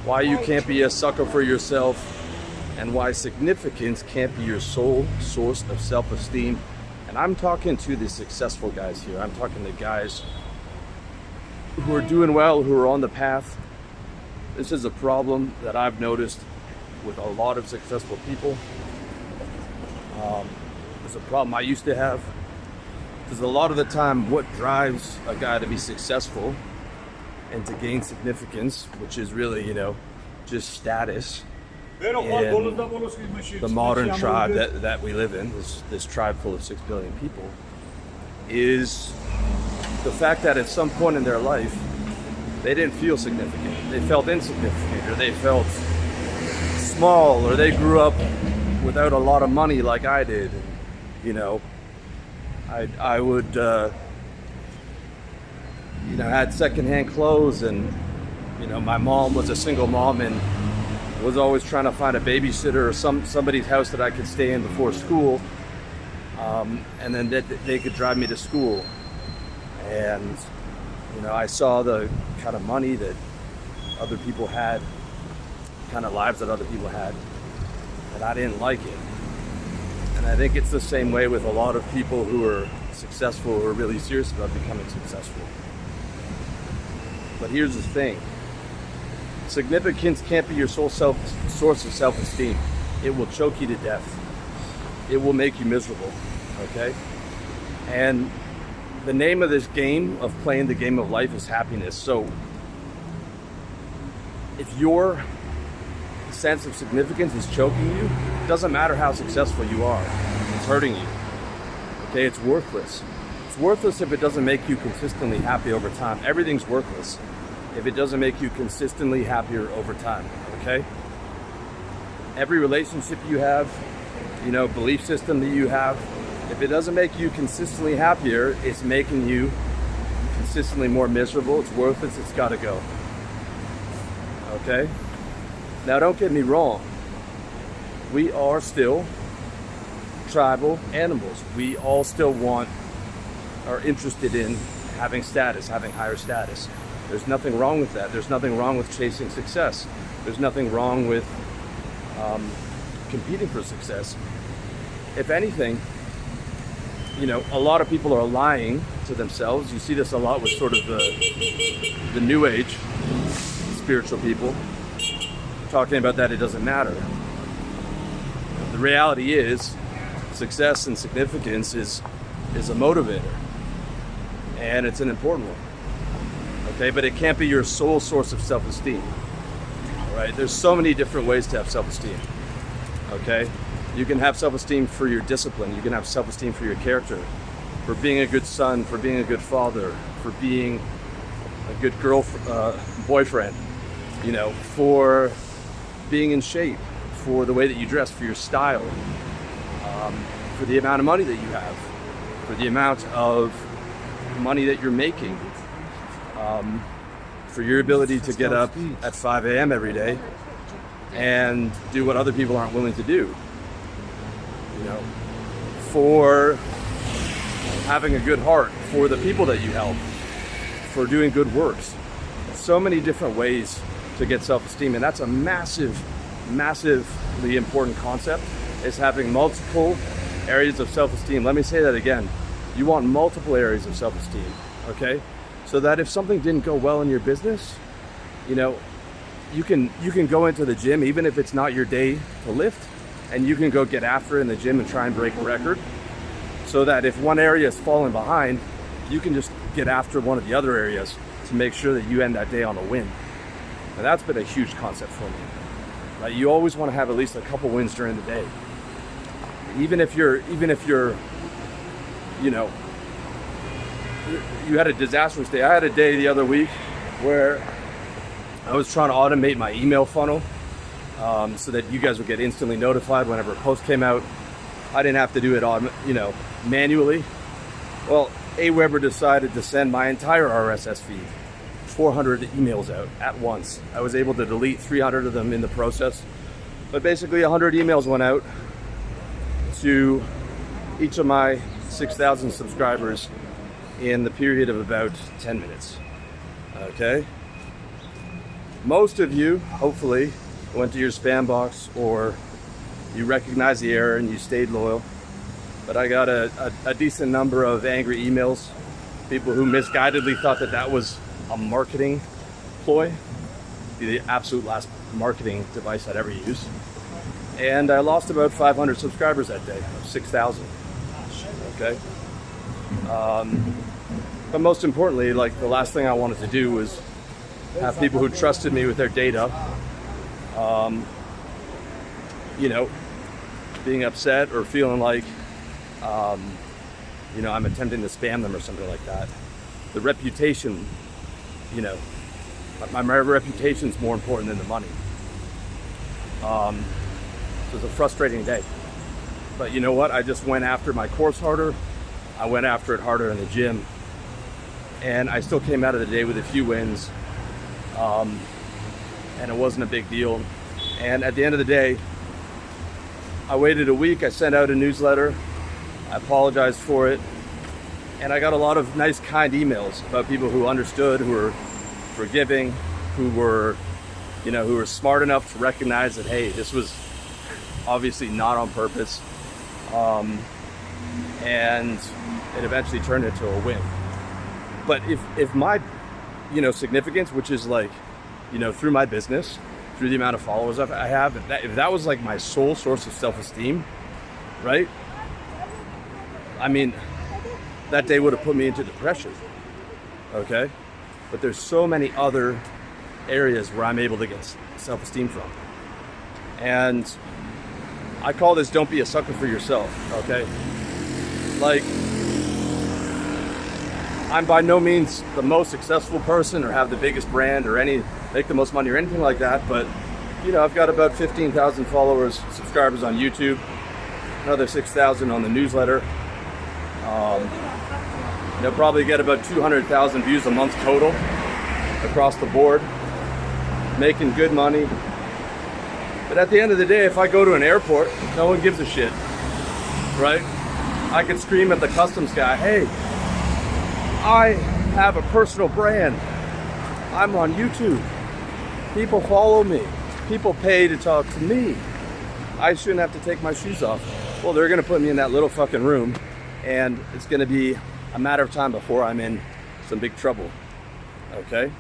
why you can't be a sucker for yourself, and why significance can't be your sole source of self-esteem. And I'm talking to the successful guys here. I'm talking to guys who are doing well, who are on the path. This is a problem that I've noticed with a lot of successful people. It's a problem I used to have, because a lot of the time what drives a guy to be successful and to gain significance, which is really, you know, just status in the modern tribe that we live in, this tribe full of 6 billion people, is the fact that at some point in their life they didn't feel significant. They felt insignificant, or they felt small, or they grew up without a lot of money like I did. And, you know, I would, you know, had secondhand clothes, and, you know, my mom was a single mom and was always trying to find a babysitter or somebody's house that I could stay in before school, and then they could drive me to school. And, you know, I saw the kind of money that other people had, kind of lives that other people had, and I didn't like it. And I think it's the same way with a lot of people who are successful, who are really serious about becoming successful. But here's the thing. Significance can't be your sole source of self-esteem. It will choke you to death. It will make you miserable, okay? And the name of this game, of playing the game of life, is happiness. So if your sense of significance is choking you, it doesn't matter how successful you are. It's hurting you, okay? It's worthless. It's worthless if it doesn't make you consistently happy over time. Everything's worthless if it doesn't make you consistently happier over time, okay? Every relationship you have, you know, belief system that you have, if it doesn't make you consistently happier, it's making you consistently more miserable. It's worthless. It's got to go, okay? Now, don't get me wrong. We are still tribal animals. We all still are interested in having status, having higher status. There's nothing wrong with that. There's nothing wrong with chasing success. There's nothing wrong with competing for success. If anything, you know, a lot of people are lying to themselves. You see this a lot with sort of the new age spiritual people talking about that it doesn't matter. The reality is, success and significance is a motivator, and it's an important one. Okay, but it can't be your sole source of self-esteem. All right, there's so many different ways to have self-esteem. Okay, you can have self-esteem for your discipline. You can have self-esteem for your character, for being a good son, for being a good father, for being a good boyfriend. You know, for being in shape, for the way that you dress, for your style, for the amount of money that you have, for the amount of money that you're making. For your ability to get up at 5 a.m. every day and do what other people aren't willing to do. You know, for having a good heart, for the people that you help, for doing good works. So many different ways to get self-esteem, and that's a massively important concept, is having multiple areas of self-esteem. Let me say that again. You want multiple areas of self-esteem, okay? So that if something didn't go well in your business, you know, you can go into the gym, even if it's not your day to lift, and you can go get after it in the gym and try and break a record, so that if one area is falling behind, you can just get after one of the other areas to make sure that you end that day on a win. And that's been a huge concept for me. Right? You always want to have at least a couple wins during the day. Even if you're, you know, you had a disastrous day. I had a day the other week where I was trying to automate my email funnel so that you guys would get instantly notified whenever a post came out. I didn't have to do it on, you know, manually. Well, Aweber decided to send my entire RSS feed, 400 emails out at once. I was able to delete 300 of them in the process, but basically 100 emails went out to each of my 6,000 subscribers in the period of about 10 minutes, okay? most of you, hopefully, went to your spam box or you recognized the error and you stayed loyal. But I got a decent number of angry emails, people who misguidedly thought that that was a marketing ploy, the absolute last marketing device I'd ever use. And I lost about 500 subscribers that day, 6,000. Okay. But most importantly, like, the last thing I wanted to do was have people who trusted me with their data, you know, being upset or feeling like, you know, I'm attempting to spam them or something like that. The reputation, you know, my reputation's more important than the money. So it was a frustrating day. But you know what? I just went after my course harder. I went after it harder in the gym. And I still came out of the day with a few wins. And it wasn't a big deal. And at the end of the day, I waited a week. I sent out a newsletter. I apologized for it. And I got a lot of nice, kind emails about people who understood, who were forgiving, who were, you know, who were smart enough to recognize that, hey, this was obviously not on purpose. And it eventually turned into a win. But if my, you know, significance, which is like, you know, through my business, through the amount of followers I have, if that was like my sole source of self-esteem, right? I mean, that day would have put me into depression, okay? But there's so many other areas where I'm able to get self-esteem from. And I call this don't be a sucker for yourself, okay? Like, I'm by no means the most successful person or have the biggest brand or make the most money or anything like that, but you know, I've got about 15,000 followers, subscribers on YouTube, another 6,000 on the newsletter. You know, probably get about 200,000 views a month total across the board, making good money. But at the end of the day, if I go to an airport, no one gives a shit, right? I could scream at the customs guy, hey, I have a personal brand. I'm on YouTube. People follow me. People pay to talk to me. I shouldn't have to take my shoes off. Well, they're gonna put me in that little fucking room, and it's gonna be a matter of time before I'm in some big trouble, okay?